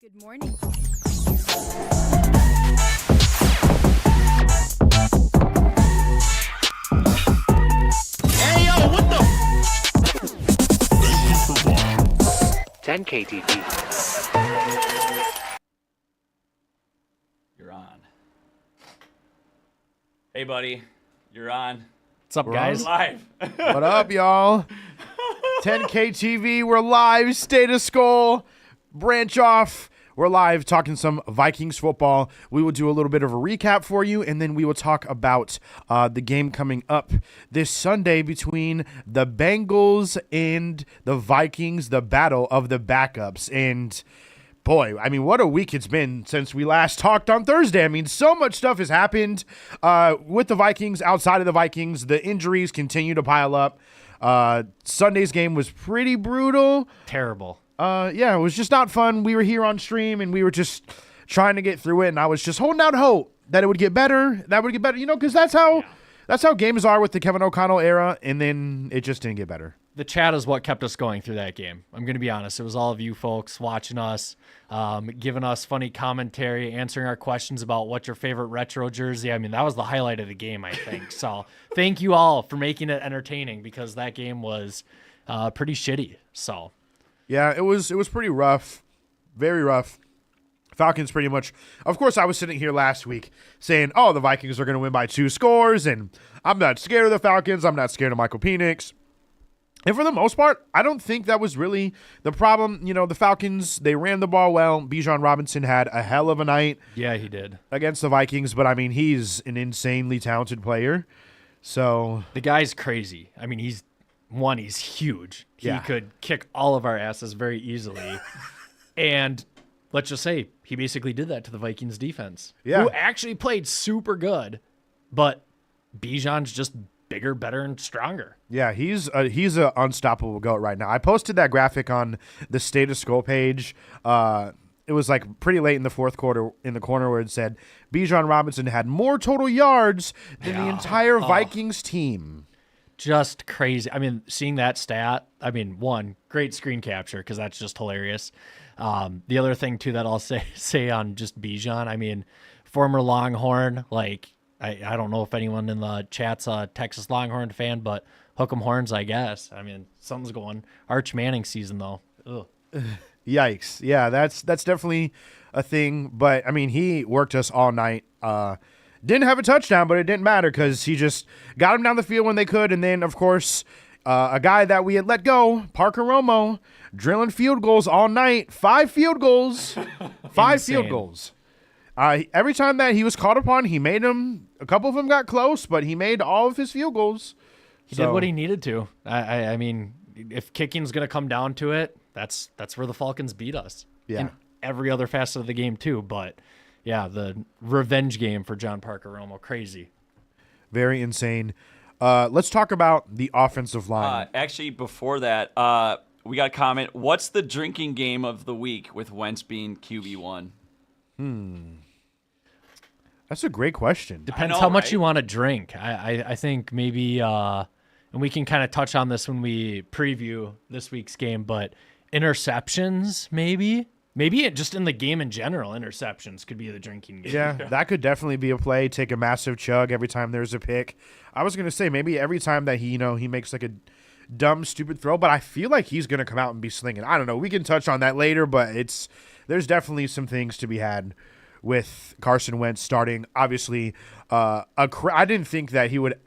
Good morning. Hey, yo, what the? 10K TV. You're on. Hey, buddy. You're on. What's up, We're guys? Live. What up, y'all? 10K TV, we're live. Status Goal, branch off. We're live talking some Vikings football. We will do a little bit of a recap for you, and then we will talk about the game coming up this Sunday between the Bengals and the Vikings, the battle of the backups. And boy, I mean, what a week it's been since we last talked on Thursday. I mean, so much stuff has happened with the Vikings, outside of the Vikings. The injuries continue to pile up. Sunday's game was pretty brutal. Terrible. Yeah, it was just not fun. We were here on stream, and we were just trying to get through it, and I was just holding out hope that it would get better, because that's how games are with the Kevin O'Connell era, and then it just didn't get better. The chat is what kept us going through that game. I'm going to be honest. It was all of you folks watching us, giving us funny commentary, answering our questions about what's your favorite retro jersey. I mean, that was the highlight of the game, I think. So thank you all for making it entertaining, because that game was pretty shitty. So Yeah, it was pretty rough, very rough. Falcons pretty much. Of course, I was sitting here last week saying, "Oh, the Vikings are going to win by 2 scores," and I'm not scared of the Falcons. I'm not scared of Michael Penix. And for the most part, I don't think that was really the problem. You know, the Falcons, they ran the ball well. Bijan Robinson had a hell of a night yeah, he did. against the Vikings, but I mean, he's an insanely talented player. So The guy's crazy. I mean, he's huge. He Yeah. could kick all of our asses very easily. And let's just say he basically did that to the Vikings defense, Yeah. who actually played super good, but Bijan's just bigger, better, and stronger. yeah, he's a unstoppable goat right now. I posted that graphic on the Status Goal page. It was like pretty late in the fourth quarter in the corner where it said Bijan Robinson had more total yards than the entire Vikings team. Just crazy. I mean, seeing that stat, I mean, one, great screen capture, because that's just hilarious. The other thing, too, that I'll say on just Bijan, I mean, former Longhorn, like, I don't know if anyone in the chat's a Texas Longhorn fan, but hook 'em horns, I guess. I mean, something's going. Arch Manning season, though. Ugh. Yikes. Yeah, that's definitely a thing. But, I mean, he worked us all night. Didn't have a touchdown, but it didn't matter because he just got him down the field when they could. And then, of course, a guy that we had let go, Parker Romo, drilling field goals all night. 5 field goals. 5 Insane. field goals. Every time that he was called upon, he made them. A couple of them got close, but he made all of his field goals. He did what he needed to. I mean, if kicking's going to come down to it, that's where the Falcons beat us. Yeah. In every other facet of the game, too. But, yeah, the revenge game for John Parker Romo, crazy. Very insane. Let's talk about the offensive line. Actually, before that, we got a comment. What's the drinking game of the week with Wentz being QB1? That's a great question. Depends know, how much right? you want to drink. I think maybe, and we can kind of touch on this when we preview this week's game, but interceptions, maybe just in the game in general, interceptions could be the drinking game. Yeah, that could definitely be a play. Take a massive chug every time there's a pick. I was gonna say maybe every time that he makes like a dumb, stupid throw, but I feel like he's gonna come out and be slinging. I don't know. We can touch on that later, but there's definitely some things to be had with Carson Wentz starting. Obviously, I didn't think that he would,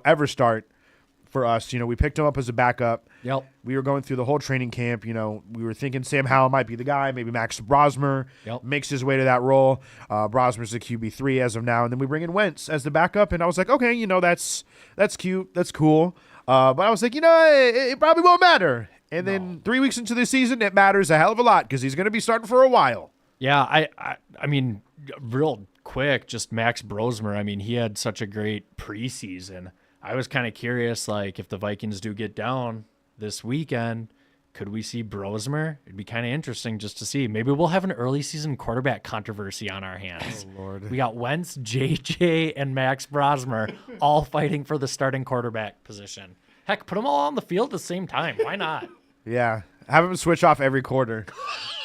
ever start for us. We picked him up as a backup. Yep. We were going through the whole training camp. We were thinking Sam Howell might be the guy. Maybe Max Brosmer makes his way to that role. Brosmer's the QB3 as of now. And then we bring in Wentz as the backup. And I was like, okay, that's cute. That's cool. But I was like, it probably won't matter. And then 3 weeks into the season, it matters a hell of a lot because he's going to be starting for a while. Yeah, I mean, real quick, just Max Brosmer. I mean, he had such a great preseason. I was kind of curious, like, if the Vikings do get down this weekend, could we see Brosmer? It'd be kind of interesting just to see. Maybe we'll have an early season quarterback controversy on our hands. Oh, Lord. We got Wentz, JJ, and Max Brosmer all fighting for the starting quarterback position. Heck, put them all on the field at the same time. Why not? Yeah. Have them switch off every quarter,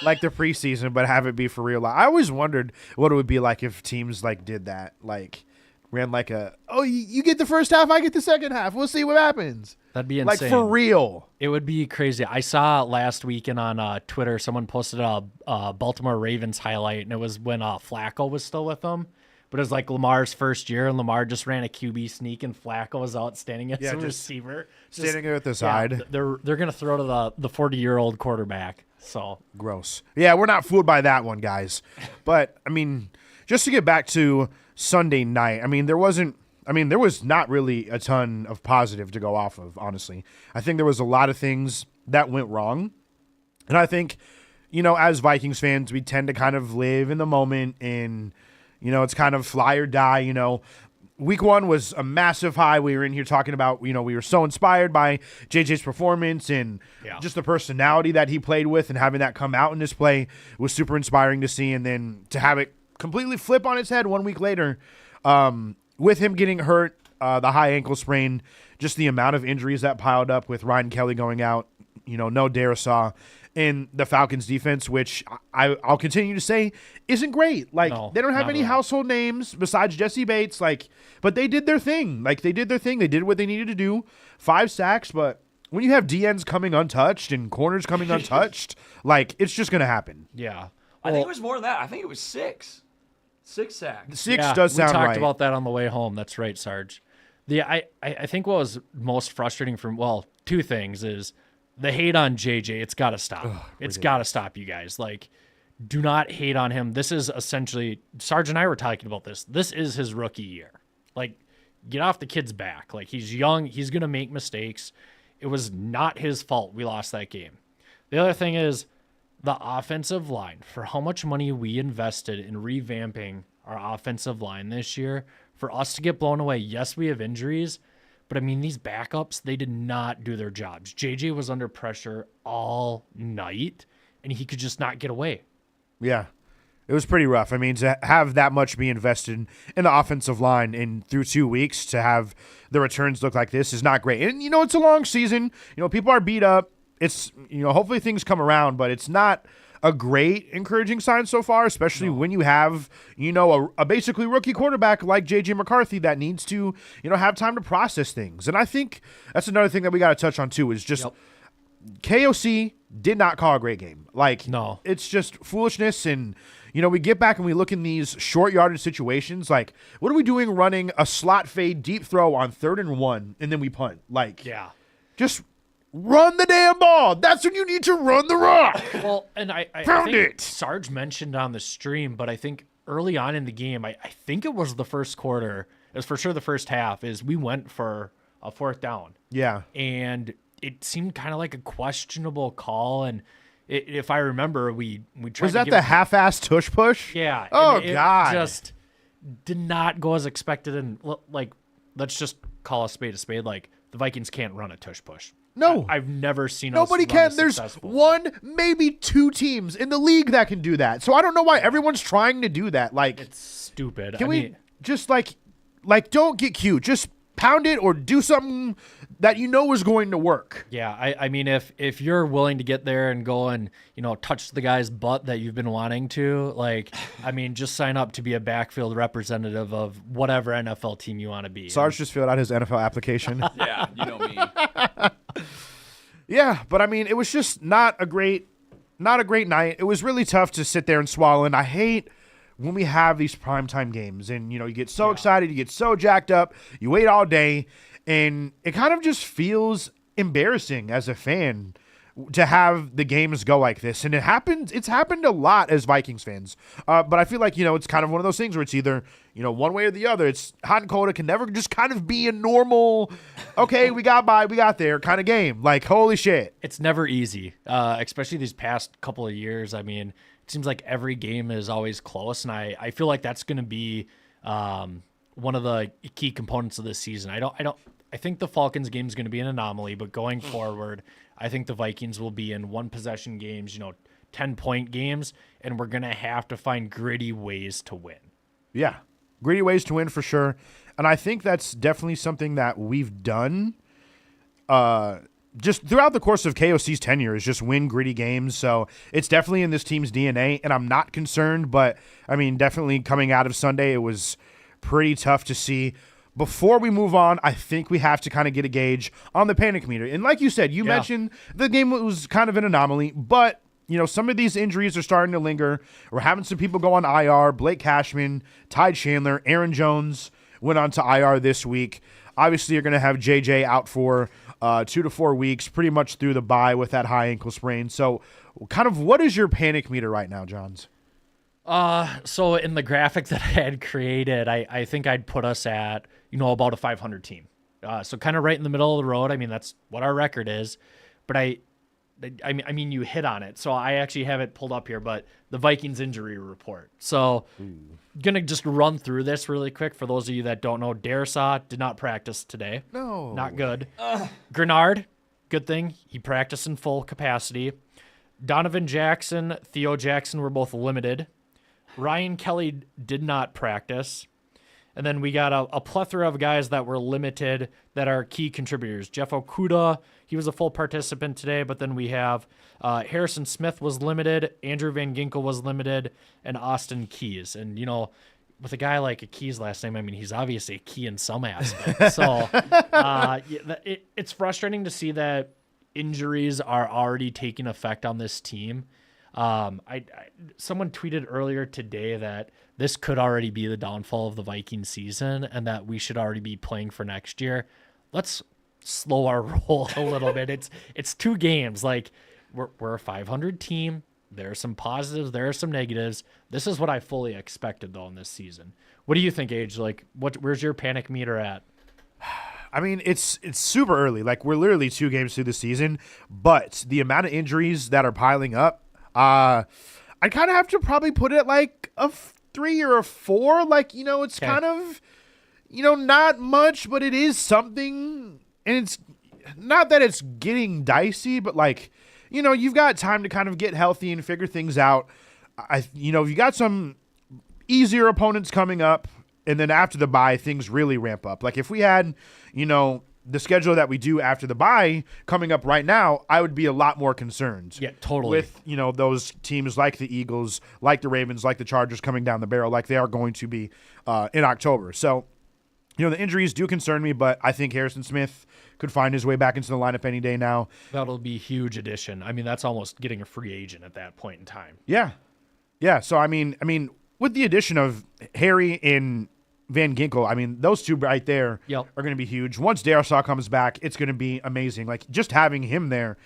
like the preseason, but have it be for real. I always wondered what it would be like if teams like did that, like ran like you get the first half, I get the second half. We'll see what happens. That'd be insane. Like for real. It would be crazy. I saw last weekend on Twitter, someone posted a Baltimore Ravens highlight, and it was when Flacco was still with them. But it was like Lamar's first year, and Lamar just ran a QB sneak, and Flacco was out standing as a receiver. Standing there at the side. They're going to throw to the 40-year-old quarterback. So gross. Yeah, we're not fooled by that one, guys. But, I mean, just to get back to Sunday night, there was not really a ton of positive to go off of, honestly. I think there was a lot of things that went wrong. And I think, as Vikings fans, we tend to kind of live in the moment and, it's kind of fly or die, Week 1 was a massive high. We were in here talking about, we were so inspired by JJ's performance and just the personality that he played with, and having that come out in this play was super inspiring to see. And then to have it completely flip on its head 1 week later, with him getting hurt, the high ankle sprain, just the amount of injuries that piled up with Ryan Kelly going out, no Darisaw, in the Falcons defense, which I'll continue to say isn't great. Like, they don't have any household names besides Jesse Bates. Like, but they did their thing. They did what they needed to do. 5 sacks, but when you have DNs coming untouched and corners coming untouched, it's just going to happen. Yeah. I think it was more than that. I think it was 6. 6 sacks. 6 does sound right. We talked about that on the way home. That's right, Sarge. I think what was most frustrating two things is the hate on JJ. It's got to stop. It's got to stop, you guys. Do not hate on him. This is essentially, Sarge and I were talking about this. This is his rookie year. Get off the kid's back. He's young. He's going to make mistakes. It was not his fault we lost that game. The other thing is the offensive line. For how much money we invested in revamping our offensive line this year, for us to get blown away, yes, we have injuries, but these backups, they did not do their jobs. JJ was under pressure all night, and he could just not get away. Yeah. It was pretty rough. To have that much be invested in the offensive line and through 2 weeks to have the returns look like this is not great. And, it's a long season. People are beat up. It's, hopefully things come around, but it's not a great encouraging sign so far, especially when you have, a basically rookie quarterback like J.J. McCarthy that needs to, have time to process things. And I think that's another thing that we got to touch on too, is just KOC did not call a great game. No. It's just foolishness. And, we get back and we look in these short yardage situations. What are we doing running a slot fade deep throw on 3rd and 1 and then we punt? Just run the damn ball. That's when you need to run the rock. Well, and I think Sarge mentioned on the stream, but I think early on in the game, I think it was the first quarter, it was for sure the first half, is we went for a 4th down. Yeah. And it seemed kind of like a questionable call. And if I remember, we tried Was that the half-assed tush push? Yeah. Oh, it God. Just did not go as expected. And let's just call a spade. The Vikings can't run a tush push. No. I've never seen Nobody us run can. There's 1, maybe 2 teams in the league that can do that. So I don't know why everyone's trying to do that. It's stupid. Can we just don't get cute. Just pound it or do something that is going to work. Yeah, if you're willing to get there and go and touch the guy's butt that you've been wanting to, just sign up to be a backfield representative of whatever NFL team you want to be. Sarge just filled out his NFL application. Yeah, you know me. Yeah, but it was just not a great night. It was really tough to sit there and swallow. And I hate when we have these primetime games and you get so excited, you get so jacked up, you wait all day, and it kind of just feels embarrassing as a fan to have the games go like this. And it's happened a lot as Vikings fans. But I feel like, it's kind of one of those things where it's either, one way or the other. It's hot and cold. It can never just kind of be a normal, okay, we got there kind of game. Holy shit. It's never easy, especially these past couple of years. It seems like every game is always close. And I feel like that's going to be one of the key components of this season. I think the Falcons game is going to be an anomaly, but going forward, I think the Vikings will be in 1-possession games, 10-point games, and we're going to have to find gritty ways to win. Yeah, gritty ways to win for sure. And I think that's definitely something that we've done just throughout the course of KOC's tenure is just win gritty games. So it's definitely in this team's DNA, and I'm not concerned. But, I mean, definitely coming out of Sunday, it was pretty tough to see. Before we move on, I think we have to kind of get a gauge on the panic meter. And like you said, you mentioned the game was kind of an anomaly, but some of these injuries are starting to linger. We're having some people go on IR. Blake Cashman, Ty Chandler, Aaron Jones went on to IR this week. Obviously, you're going to have JJ out for 2 to 4 weeks, pretty much through the bye with that high ankle sprain. So kind of what is your panic meter right now, Johns? So in the graphic that I had created, I think I'd put us at, about a 500 team. So kind of right in the middle of the road. I mean, that's what our record is. But I mean, you hit on it. So I actually have it pulled up here, but the Vikings injury report. So going to just run through this really quick for those of you that don't know. Darisaw did not practice today. No. Not good. Grenard, good thing. He practiced in full capacity. Donovan Jackson, Theo Jackson were both limited. Ryan Kelly did not practice. And then we got a plethora of guys that were limited that are key contributors. Jeff Okuda, he was a full participant today, but then we have Harrison Smith was limited, Andrew Van Ginkel was limited, and Austin Keys. And, with a guy like a Keys last name, I mean, he's obviously a key in some aspect. So it's frustrating to see that injuries are already taking effect on this team. Someone tweeted earlier today that this could already be the downfall of the Viking season and that we should already be playing for next year. Let's slow our roll a little bit. It's 2 games. Like we're a 500 team. There are some positives. There are some negatives. This is what I fully expected though in this season. What do you think, Age? Like where's your panic meter at? I mean, it's super early. Like we're literally 2 games through the season, but the amount of injuries that are piling up, I kind of have to probably put it like a 3 or a 4. Like, it's kind of, not much, but it is something. And it's not that it's getting dicey, but like, you've got time to kind of get healthy and figure things out. You got some easier opponents coming up. And then after the bye, things really ramp up. Like if we had, the schedule that we do after the bye coming up right now, I would be a lot more concerned. Yeah, totally. With, those teams like the Eagles, like the Ravens, like the Chargers coming down the barrel, like they are going to be in October. So, the injuries do concern me, but I think Harrison Smith could find his way back into the lineup any day now. That'll be a huge addition. I mean, that's almost getting a free agent at that point in time. Yeah. Yeah. So, I mean, with the addition of Harry and Van Ginkel, I mean, those 2 right there are going to be huge. Once Darisaw comes back, it's going to be amazing. Like, just having him there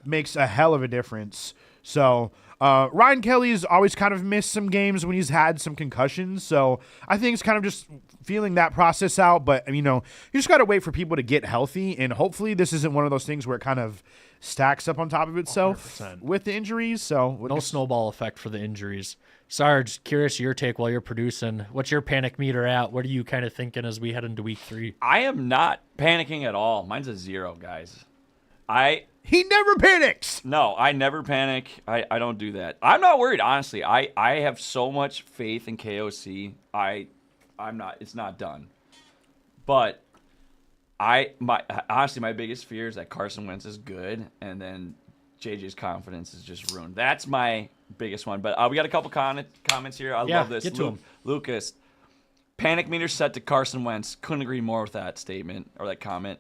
makes a hell of a difference. So, Ryan Kelly's always kind of missed some games when he's had some concussions. So, I think it's kind of just feeling that process out. But, you just got to wait for people to get healthy. And hopefully this isn't one of those things where it kind of stacks up on top of itself 100%. With the injuries. So, no snowball effect for the injuries. Sarge, curious your take while you're producing. What's your panic meter at? What are you kind of thinking as we head into week 3? I am not panicking at all. Mine's a 0, guys. He never panics. No, I never panic. I don't do that. I'm not worried, honestly. I have so much faith in KOC. I'm not. It's not done. But honestly, my biggest fear is that Carson Wentz is good, and then JJ's confidence is just ruined. That's my biggest one. But we got a couple comments here. I love this. Get to 'em. Lucas, panic meter set to Carson Wentz. Couldn't agree more with that statement or that comment.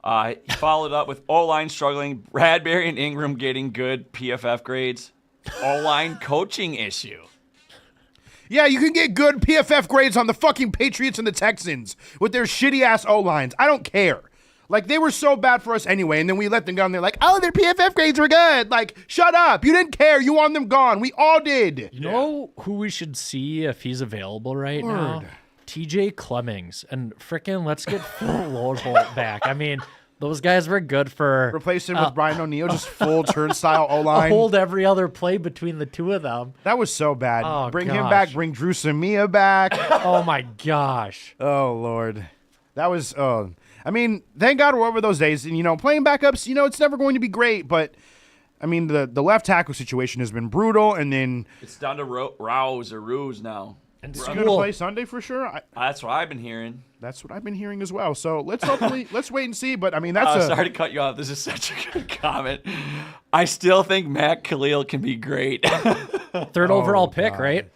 He followed up with O-line struggling, Bradbury and Ingram getting good PFF grades. O-line coaching issue. Yeah, you can get good PFF grades on the fucking Patriots and the Texans with their shitty-ass O-lines. I don't care. Like, they were so bad for us anyway, and then we let them go, and they're like, oh, their PFF grades were good. Like, shut up. You didn't care. You want them gone. We all did. You know who we should see if he's available right now? TJ Clemmings. And frickin' let's get Phil Loadholt back. I mean, those guys were good for... Replace him with Brian O'Neill, just full turnstile O-line. Hold every other play between the 2 of them. That was so bad. Oh, bring gosh. him back. Bring Drew Samia back. Oh, my gosh. Oh, Lord. That was... I mean, thank God we're over those days. And, playing backups, it's never going to be great. But, I mean, the left tackle situation has been brutal. And then... It's down to Rouse or Ruse now. And He's going to play Sunday for sure. That's what I've been hearing. That's what I've been hearing as well. So let's wait and see. But I mean, that's Sorry to cut you off. This is such a good comment. I still think Matt Khalil can be great. Third overall pick, God. right?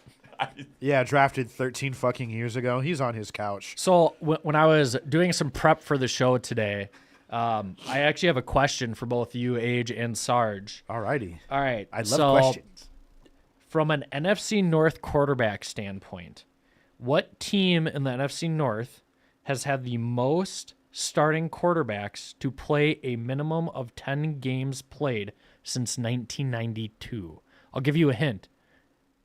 yeah, drafted 13 fucking years ago. He's on his couch. So when I was doing some prep for the show today, I actually have a question for both you, Age, and Sarge. Alrighty. All right. I love questions. From an NFC North quarterback standpoint, what team in the NFC North has had the most starting quarterbacks to play a minimum of 10 games played since 1992? I'll give you a hint.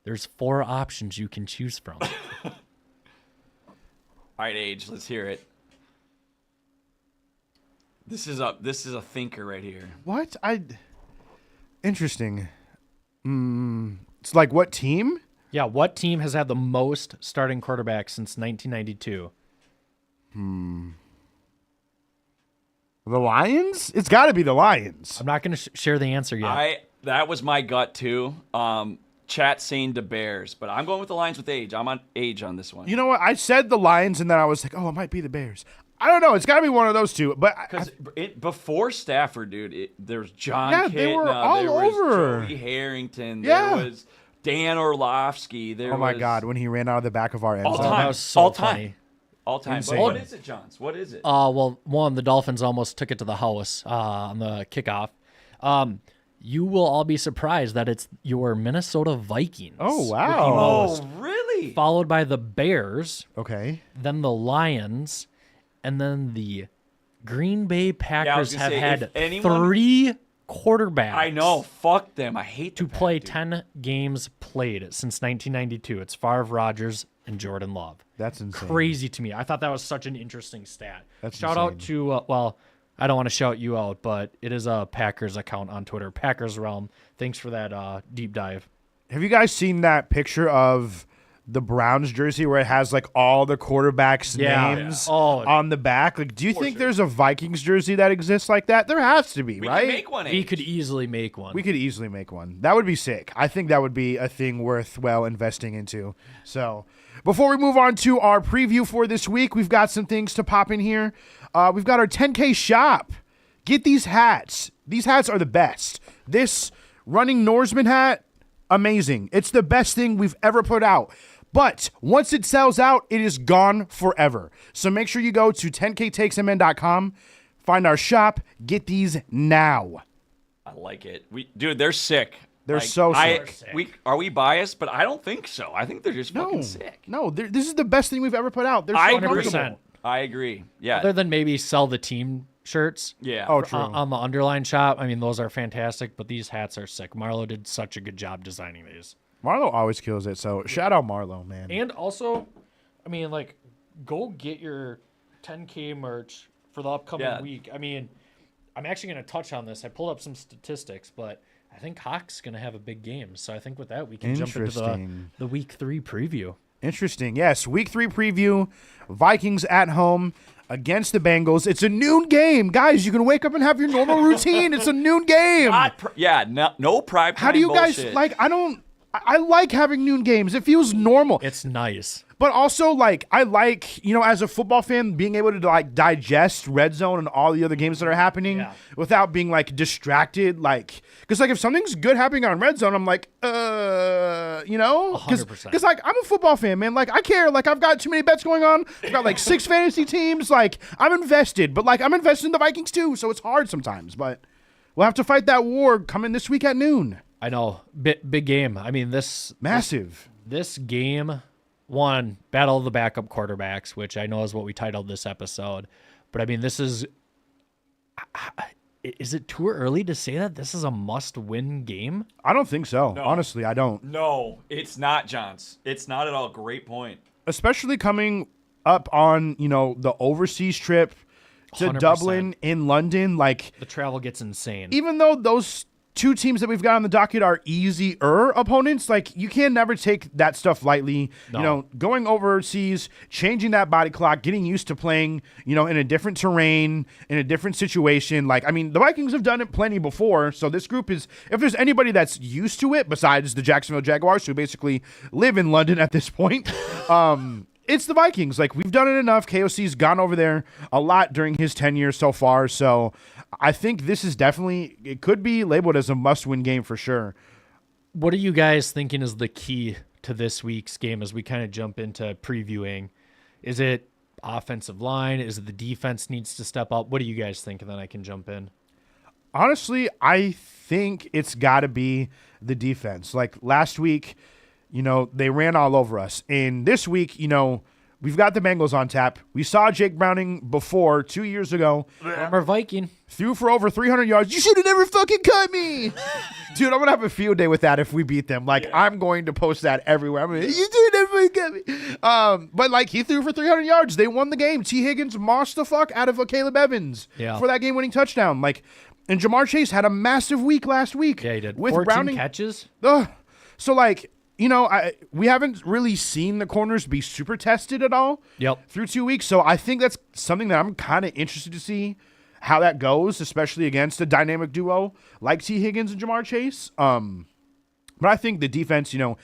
There's 4 options you can choose from. All right, Age, let's hear it. This is a thinker right here. What? Interesting. It's like what team? Yeah, what team has had the most starting quarterbacks since 1992? The Lions? It's got to be the Lions. I'm not going to share the answer yet. That was my gut too. Chat saying the Bears, but I'm going with the Lions with Age. I'm on Age on this one. You know what? I said the Lions, and then I was like, oh, it might be the Bears. I don't know. It's got to be one of those two. But Because before Stafford, dude, there was John Yeah, Kitna, they were all there was over. Joey Harrington, Yeah. there was Dan Orlovsky. oh my God, when he ran out of the back of our end All zone. time. That was so all time. funny. All time. But Insane. what is it, Johns? What is it? Well, one, the Dolphins almost took it to the house on the kickoff. You will all be surprised that it's your Minnesota Vikings. Oh, with the wow. most, really? followed by the Bears, Okay. then the Lions, and then the Green Bay Packers gonna have say, had if anyone- 3 quarterbacks. I know. Fuck them. I hate To the Pack, play dude. 10 games played since 1992. It's Favre, Rodgers, and Jordan Love. That's insane. Crazy to me. I thought that was such an interesting stat. That's Shout out insane. to, well, I don't want to shout you out, but it is a Packers account on Twitter, Packers Realm. Thanks for that deep dive. Have you guys seen that picture of the Browns jersey where it has like all the quarterbacks' Yeah. names Oh. on the back? Like, do you think there's a Vikings jersey that exists like that? There has to be, We right? can make one. We Age. could easily make one. We could easily make one. That would be sick. I think that would be a thing worthwhile investing into. So, before we move on to our preview for this week, we've got some things to pop in here. We've got our 10K shop. Get these hats. These hats are the best. This running Norseman hat, amazing. It's the best thing we've ever put out. But once it sells out, it is gone forever. So make sure you go to 10ktakesmn.com, find our shop, get these now. I like it. Dude, they're sick. They're so sick. Are we biased? But I don't think so. I think they're just fucking sick. No, this is the best thing we've ever put out. They're so I agree. comfortable. 100%. I agree. Yeah. Other than maybe sell the team shirts Yeah. Oh, true. on the underline shop. I mean, those are fantastic, but these hats are sick. Marlo did such a good job designing these. Marlo always kills it, so shout out Marlo, man. And also, I mean, like, go get your 10K merch for the upcoming Yeah. week. I mean, I'm actually going to touch on this. I pulled up some statistics, but I think Hawk's going to have a big game. So I think with that, we can jump into Interesting. the week 3 preview. Interesting. Yes, week 3 preview. Vikings at home against the Bengals. It's a noon game. Guys, you can wake up and have your normal routine. It's a noon game. No prime time How do you guys bullshit. like I like having noon games. It feels normal. It's nice. But also, like, I like, as a football fan, being able to, like, digest Red Zone and all the other games that are happening without being, like, distracted. Like, because, like, if something's good happening on Red Zone, I'm like, 100%. Because, like, I'm a football fan, man. Like, I care. Like, I've got too many bets going on. I've got, like, 6 fantasy teams. Like, I'm invested. But, like, I'm invested in the Vikings, too. So it's hard sometimes. But we'll have to fight that war coming this week at noon. I know. Big game. I mean, Massive. This game, one, battle of the backup quarterbacks, which I know is what we titled this episode. But I mean, this is it too early to say that this is a must-win game? I don't think so. Honestly, I don't. No, it's not, Johns. It's not at all. Great point. Especially coming up on, the overseas trip to 100%. Dublin in London. Like, The travel gets insane. even though those two teams that we've got on the docket are easier opponents. Like, you can never take that stuff lightly. No. You know, going overseas, changing that body clock, getting used to playing, you know, in a different terrain, in a different situation. Like, I mean, the Vikings have done it plenty before. So this group is, if there's anybody that's used to it, besides the Jacksonville Jaguars, who basically live in London at this point, it's the Vikings. Like, we've done it enough. KOC's gone over there a lot during his tenure so far. So I think this is definitely, it could be labeled as a must-win game for sure. What are you guys thinking is the key to this week's game as we kind of jump into previewing? Is it offensive line? Is it the defense needs to step up? What do you guys think? And then I can jump in. Honestly, I think it's got to be the defense. Like, last week, you know, they ran all over us. And this week, you know, we've got the Bengals on tap. We saw Jake Browning before 2 years ago. Former Viking. Threw for over 300 yards. You should have never fucking cut me. Dude, I'm going to have a field day with that if we beat them. Like, I'm going to post that everywhere. I'm gonna, you should never fucking cut me. But, like, he threw for 300 yards. They won the game. T. Higgins mossed the fuck out of Caleb Evans for that game-winning touchdown. Like, and Jamar Chase had a massive week last week. Yeah, he did. With 14 Browning catches. So, like, you know, we haven't really seen the corners be super tested at all through 2 weeks. So I think that's something that I'm kind of interested to see how that goes, especially against a dynamic duo like T. Higgins and Jamar Chase. But I think the defense, you know,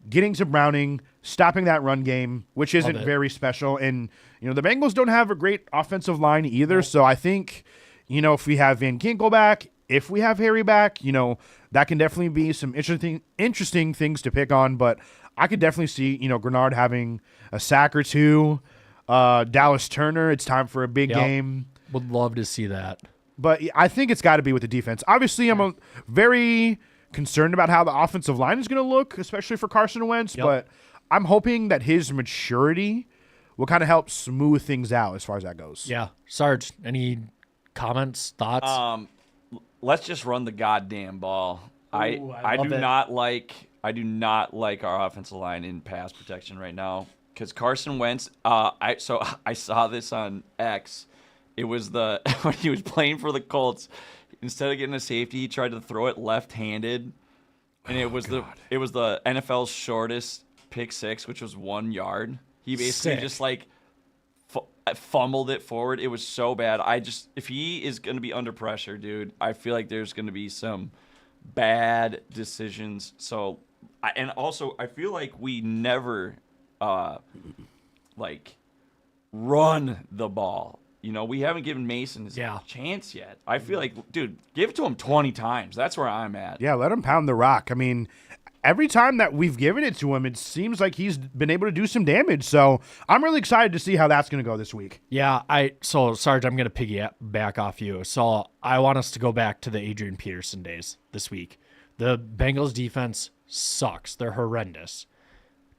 getting to Browning, stopping that run game, which isn't very special. And, you know, the Bengals don't have a great offensive line either. So I think, you know, if we have Van Ginkel back, if we have Harry back, you know, that can definitely be some interesting things to pick on. But I could definitely see, you know, Grenard having a sack or two. Dallas Turner, it's time for a big game. Would love to see that. But I think it's got to be with the defense. Obviously, I'm very concerned about how the offensive line is going to look, especially for Carson Wentz. But I'm hoping that his maturity will kind of help smooth things out as far as that goes. Yeah. Sarge, any comments, thoughts? Let's just run the goddamn ball. I do not like our offensive line in pass protection right now because Carson Wentz. I saw this on X. It was when he was playing for the Colts. Instead of getting a safety, he tried to throw it left-handed, and it was the NFL's shortest pick six, which was 1 yard. He basically just like fumbled it forward. It was so bad. If he is going to be under pressure, dude, I feel like there's going to be some bad decisions. So, and also I feel like we never like run the ball. You know, we haven't given Mason his chance yet. I feel like, dude, give it to him 20 times. That's where I'm at. Yeah, let him pound the rock. I mean, every time that we've given it to him, it seems like he's been able to do some damage. So I'm really excited to see how that's going to go this week. Yeah, so Sarge, I'm going to piggyback off you. So I want us to go back to the Adrian Peterson days this week. The Bengals defense sucks. They're horrendous.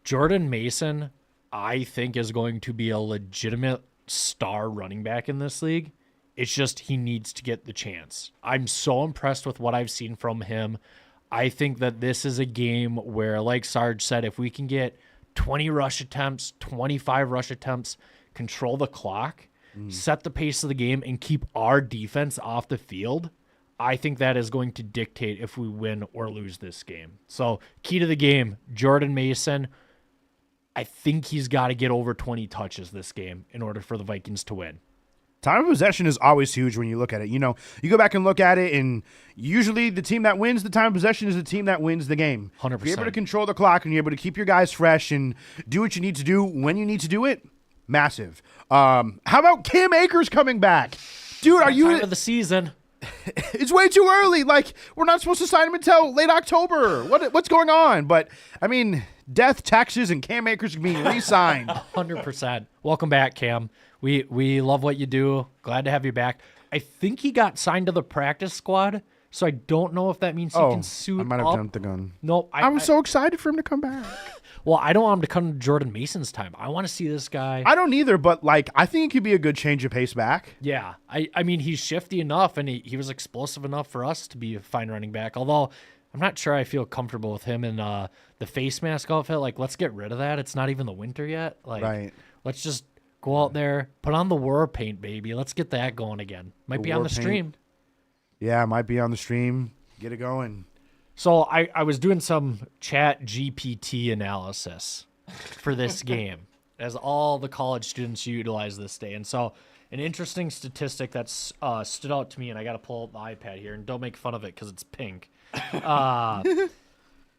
Jordan Mason, I think, is going to be a legitimate star running back in this league. It's just he needs to get the chance. I'm so impressed with what I've seen from him. I think that this is a game where, like Sarge said, if we can get 20 rush attempts, 25 rush attempts, control the clock, set the pace of the game, and keep our defense off the field, I think that is going to dictate if we win or lose this game. So, key to the game, Jordan Mason, I think he's got to get over 20 touches this game in order for the Vikings to win. Time of possession is always huge when you look at it. You know, you go back and look at it, and usually the team that wins the time of possession is the team that wins the game. 100%. If you're able to control the clock and you're able to keep your guys fresh and do what you need to do when you need to do it, massive. How about Cam Akers coming back? Dude, are you... Time of the season. It's way too early. Like, we're not supposed to sign him until late October. What's going on? But, I mean, death, taxes, and Cam Akers being re-signed. 100%. Welcome back, Cam. We love what you do. Glad to have you back. I think he got signed to the practice squad, so I don't know if that means he can suit up. I might have jumped the gun. No, I'm so excited for him to come back. Well, I don't want him to come to Jordan Mason's time. I want to see this guy. I don't either, but, like, I think it could be a good change of pace back. Yeah. I mean, he's shifty enough, and he was explosive enough for us to be a fine running back, although I'm not sure I feel comfortable with him in the face mask outfit. Like, let's get rid of that. It's not even the winter yet. Like, Let's just go out there, put on the war paint, baby. Let's get that going again. Might be on the stream. Yeah, it might be on the stream. Get it going. So I was doing some chat GPT analysis for this game, as all the college students utilize this day. And so an interesting statistic that's stood out to me, and I got to pull up the iPad here, and don't make fun of it because it's pink.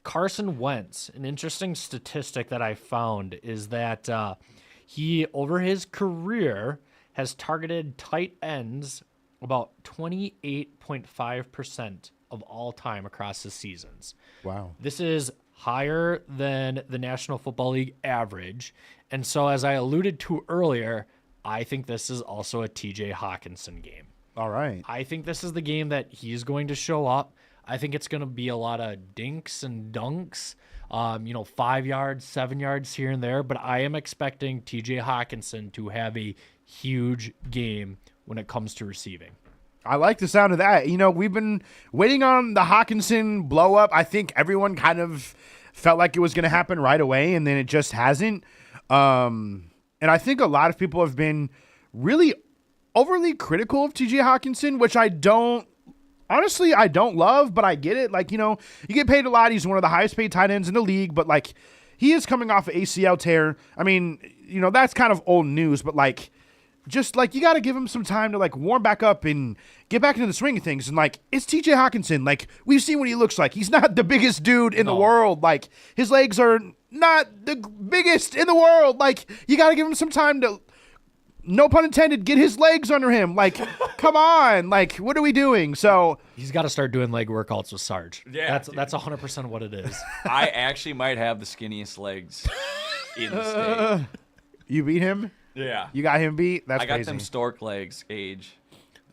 Carson Wentz, an interesting statistic that I found is that he, over his career, has targeted tight ends about 28.5% of all time across his seasons. Wow. This is higher than the National Football League average. And so, as I alluded to earlier, I think this is also a TJ Hawkinson game. All right. I think this is the game that he's going to show up. I think it's going to be a lot of dinks and dunks, 5 yards, 7 yards here and there. But I am expecting TJ Hawkinson to have a huge game when it comes to receiving. I like the sound of that. We've been waiting on the Hawkinson blow up. I think everyone kind of felt like it was going to happen right away, and then it just hasn't. And I think a lot of people have been really overly critical of TJ Hawkinson, which I don't love, but I get it. You get paid a lot. He's one of the highest paid tight ends in the league, but he is coming off an ACL tear. I mean, that's kind of old news, but you got to give him some time to warm back up and get back into the swing of things. And it's TJ Hawkinson. We've seen what he looks like. He's not the biggest dude in the world. His legs are not the biggest in the world. You got to give him some time to, no pun intended, get his legs under him. Come on. What are we doing? So he's got to start doing leg workouts with Sarge. Yeah, that's 100% what it is. I actually might have the skinniest legs in the state. you beat him? Yeah. You got him beat? That's I got crazy. them stork legs, Age.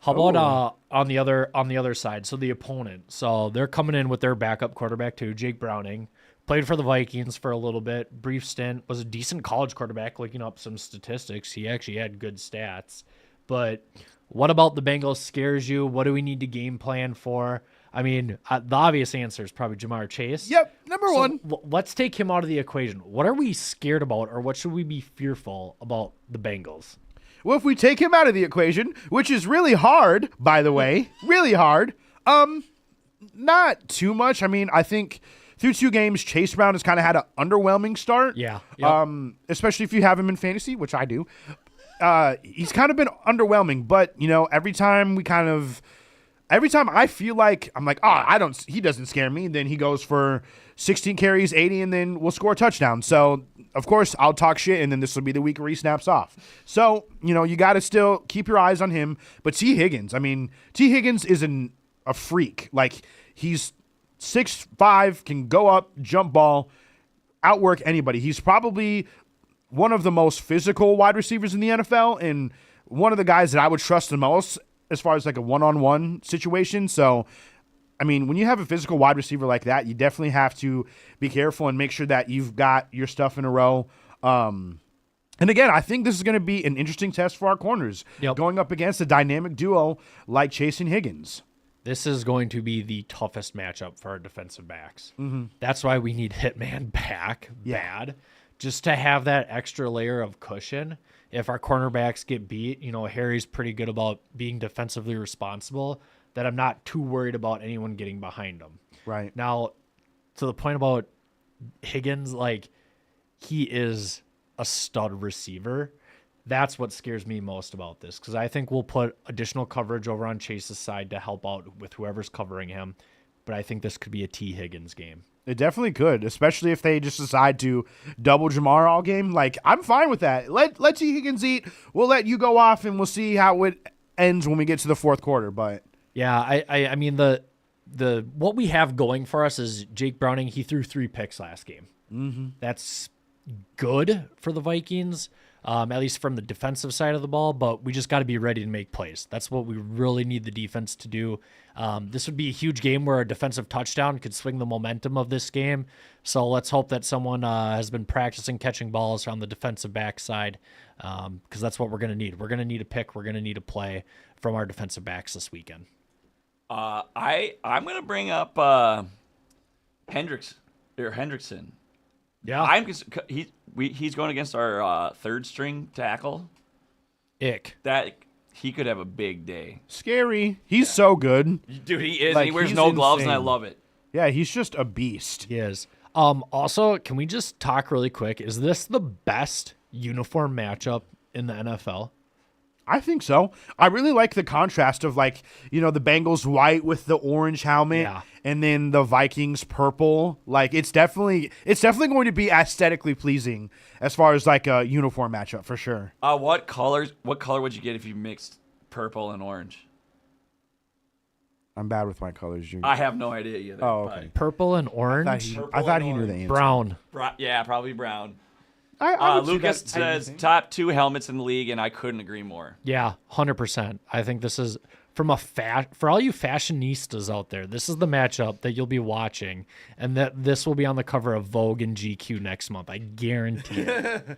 How about on the other side? So the opponent. So they're coming in with their backup quarterback too, Jake Browning. Played for the Vikings for a little bit, brief stint. Was a decent college quarterback, looking up some statistics. He actually had good stats. But what about the Bengals scares you? What do we need to game plan for? I mean, the obvious answer is probably Jamar Chase. Yep, number one. Let's take him out of the equation. What are we scared about, or what should we be fearful about the Bengals? Well, if we take him out of the equation, which is really hard, by the way, really hard, not too much. I mean, I think through 2 games, Chase Brown has kind of had an underwhelming start. Yeah. Yep. Especially if you have him in fantasy, which I do. He's kind of been underwhelming, but, every time I feel like I'm he doesn't scare me. Then he goes for 16 carries, 80, and then we'll score a touchdown. So, of course, I'll talk shit, and then this will be the week where he snaps off. So, you got to still keep your eyes on him. But T. Higgins is a freak. He's 6'5", can go up, jump ball, outwork anybody. He's probably one of the most physical wide receivers in the NFL, and one of the guys that I would trust the most as far as a one-on-one situation. So, I mean, when you have a physical wide receiver like that, you definitely have to be careful and make sure that you've got your stuff in a row. And again, I think this is going to be an interesting test for our corners, going up against a dynamic duo like Chase and Higgins. This is going to be the toughest matchup for our defensive backs. Mm-hmm. That's why we need Hitman back bad, just to have that extra layer of cushion. If our cornerbacks get beat, Harry's pretty good about being defensively responsible, that I'm not too worried about anyone getting behind him. Right. Now, to the point about Higgins, he is a stud receiver. That's what scares me most about this, because I think we'll put additional coverage over on Chase's side to help out with whoever's covering him. But I think this could be a T. Higgins game. It definitely could, especially if they just decide to double Jamar all game. I'm fine with that. Let T. Higgins eat. We'll let you go off, and we'll see how it ends when we get to the fourth quarter. But yeah, I mean the what we have going for us is Jake Browning. He threw 3 picks last game. Mm-hmm. That's good for the Vikings, at least from the defensive side of the ball. But we just got to be ready to make plays. That's what we really need the defense to do. This would be a huge game where a defensive touchdown could swing the momentum of this game. So let's hope that someone has been practicing catching balls on the defensive back side, because that's what we're going to need. We're going to need a pick. We're going to need a play from our defensive backs this weekend. I'm going to bring up Hendrickson. Yeah, he's going against our third string tackle. Ick. That he could have a big day. Scary. He's so good. Dude, he is. Like, He wears he's no gloves, and I insane. love it. Yeah, he's just a beast. He is. Also, can we just talk really quick? Is this the best uniform matchup in the NFL? I think so. I really like the contrast of, like, the Bengals white with the orange helmet, Yeah. and then the Vikings purple. Like, it's definitely going to be aesthetically pleasing as far as like a uniform matchup for sure. What color would you get if you mixed purple and orange? I'm bad with my colors. I have no idea either. Oh, okay. Purple and I orange? thought he knew the answer. Brown. Yeah, probably brown. I would see Lucas that. says top 2 helmets in the league, and I couldn't agree more. Yeah, 100%. I think this is for all you fashionistas out there, this is the matchup that you'll be watching, and that this will be on the cover of Vogue and GQ next month. I guarantee it.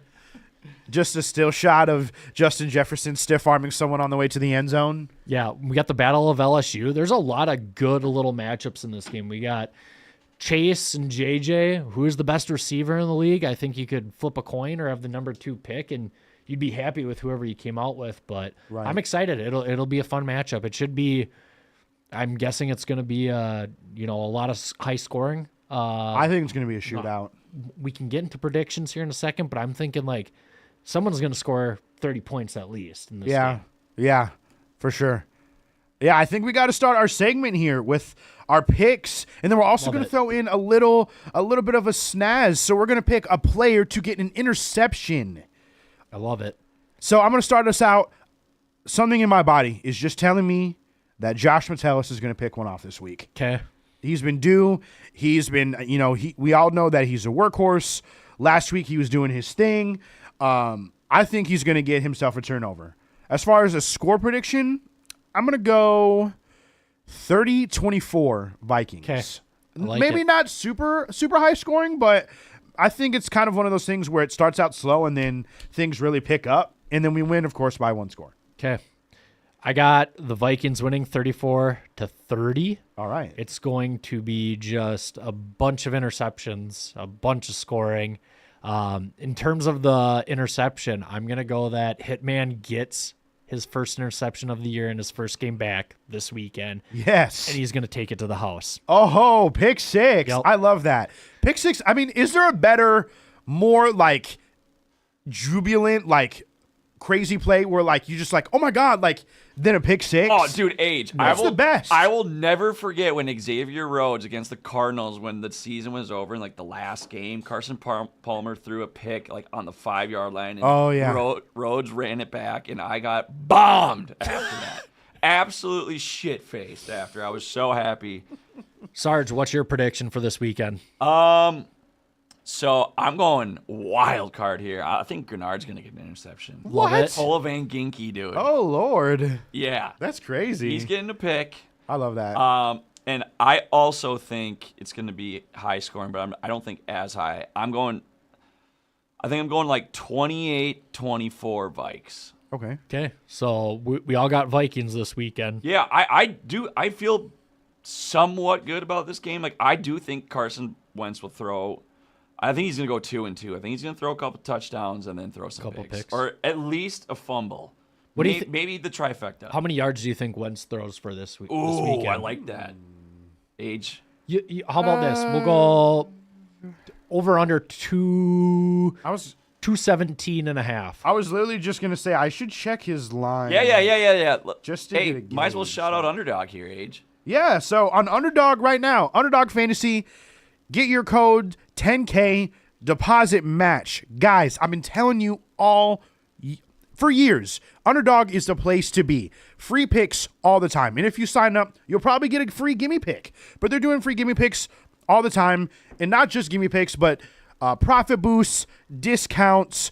Just a still shot of Justin Jefferson stiff arming someone on the way to the end zone. Yeah, we got the Battle of LSU. There's a lot of good little matchups in this game. We got Chase and JJ. Who is the best receiver in the league? I think you could flip a coin or have the number 2 pick, and you'd be happy with whoever you came out with. But Right. I'm excited. It'll be a fun matchup. It should be. I'm guessing it's going to be a lot of high scoring. I think it's going to be a shootout. We can get into predictions here in a second, but I'm thinking like someone's going to score 30 points at least in this game. Yeah, for sure. Yeah, I think we got to start our segment here with our picks, and then we're also going to throw in a little bit of a snaz. So we're going to pick a player to get an interception. I love it. So I'm going to start us out. Something in my body is just telling me that Josh Metellus is going to pick one off this week. Okay. He's been due. He's been, we all know that he's a workhorse. Last week he was doing his thing. I think he's going to get himself a turnover. As far as a score prediction, I'm going to go 30-24 Vikings. Okay. I like Maybe it. not super high scoring, but I think it's kind of one of those things where it starts out slow and then things really pick up, and then we win, of course, by 1 score. Okay. I got the Vikings winning 34-30. All right. It's going to be just a bunch of interceptions, a bunch of scoring. In terms of the interception, I'm going to go that Hitman gets his first interception of the year in his first game back this weekend, Yes. and he's going to take it to the house. Oh, pick 6. Yep. I love that. Pick 6. I mean, is there a better, more like jubilant, like crazy play where like you just like, oh my God, like than a pick 6? Oh, dude, age. That's the best. I will never forget when Xavier Rhodes against the Cardinals, when the season was over in like the last game, Carson Palmer threw a pick like on the 5-yard line. And Oh, yeah. Rhodes ran it back, and I got bombed after that. Absolutely shit-faced after. I was so happy. Sarge, what's your prediction for this weekend? So I'm going wild card here. I think Grenard's going to get an interception. Love What? it. Paul Van Ginky, dude. Oh, Lord. Yeah. That's crazy. He's getting a pick. I love that. And I also think it's going to be high scoring, but I don't think as high. I think I'm going like 28-24 Vikes. Okay. Okay, so we all got Vikings this weekend. Yeah, I do. I feel somewhat good about this game. Like, I do think Carson Wentz will throw. I think he's going to go 2-2. I think he's going to throw a couple touchdowns and then throw some Couple picks. picks. Or at least a fumble. What do you Maybe the trifecta. How many yards do you think Wentz throws for this week? this Ooh, weekend? I like that. Age. How about this? We'll go over under 217 and a half. I was literally just going to say I should check his line. Yeah. Look, Just to hey, get a might as well gauge, shout out Underdog here, Age. Yeah, so on Underdog right now, Underdog Fantasy, get your code 10K deposit match. Guys, I've been telling you all for years, Underdog is the place to be. Free picks all the time. And if you sign up, you'll probably get a free gimme pick. But they're doing free gimme picks all the time. And not just gimme picks, but profit boosts, discounts.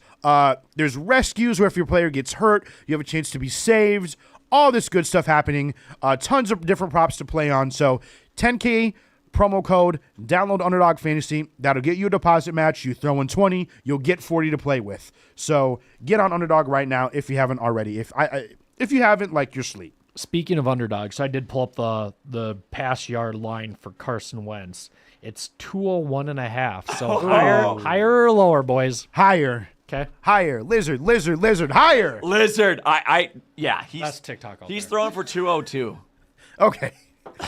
There's rescues where if your player gets hurt, you have a chance to be saved. All this good stuff happening. Tons of different props to play on. So 10K promo code, download Underdog Fantasy. That'll get you a deposit match. You throw in 20, you'll get 40 to play with. So get on Underdog right now if you haven't already. If you haven't, like, you're asleep. Speaking of underdogs, I did pull up the pass yard line for Carson Wentz. It's 201 and a half. So higher or lower, boys. Higher. Okay. Higher. Lizard, higher. Lizard. Yeah. That's TikTok. He's throwing for 202. Okay.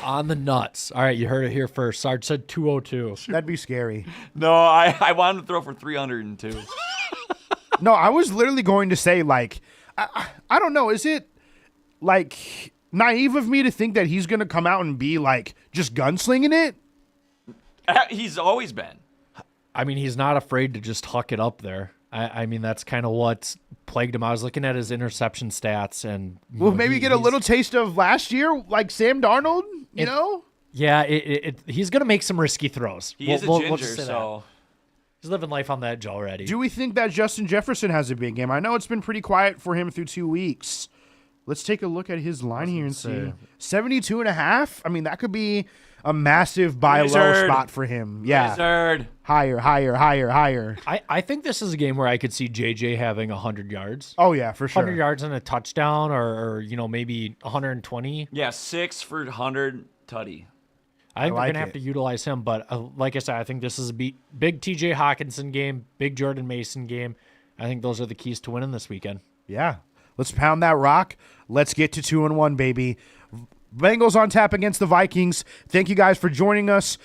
On the nuts. All right, you heard it here first. Sarge said 202. That'd be scary. No, I want him to throw for 302. No, I was literally going to say, like, I don't know. Is it, like, naive of me to think that he's going to come out and be, like, just gunslinging it? He's always been. I mean, he's not afraid to just huck it up there. I mean, that's kind of what's plagued him. I was looking at his interception stats, and Well, maybe get a little taste of last year, like Sam Darnold, you know? Yeah, he's gonna make some risky throws. He is a We'll ginger, just say that. so He's living life on the edge already. Do we think that Justin Jefferson has a big game? I know it's been pretty quiet for him through 2 weeks. Let's take a look at his line here and see. 72.5? I mean, that could be a massive buy low Wizard. spot for him. Yeah. Wizard. Higher. I think this is a game where I could see JJ having 100 yards. Oh, yeah, for sure. 100 yards and a touchdown, or maybe 120. Yeah, 6 for 100 tutty. I think like they're gonna have to utilize him, but like I said, I think this is a big TJ Hawkinson game, big Jordan Mason game. I think those are the keys to winning this weekend. Yeah. Let's pound that rock. Let's get to 2-1, baby. Bengals on tap against the Vikings. Thank you guys for joining us.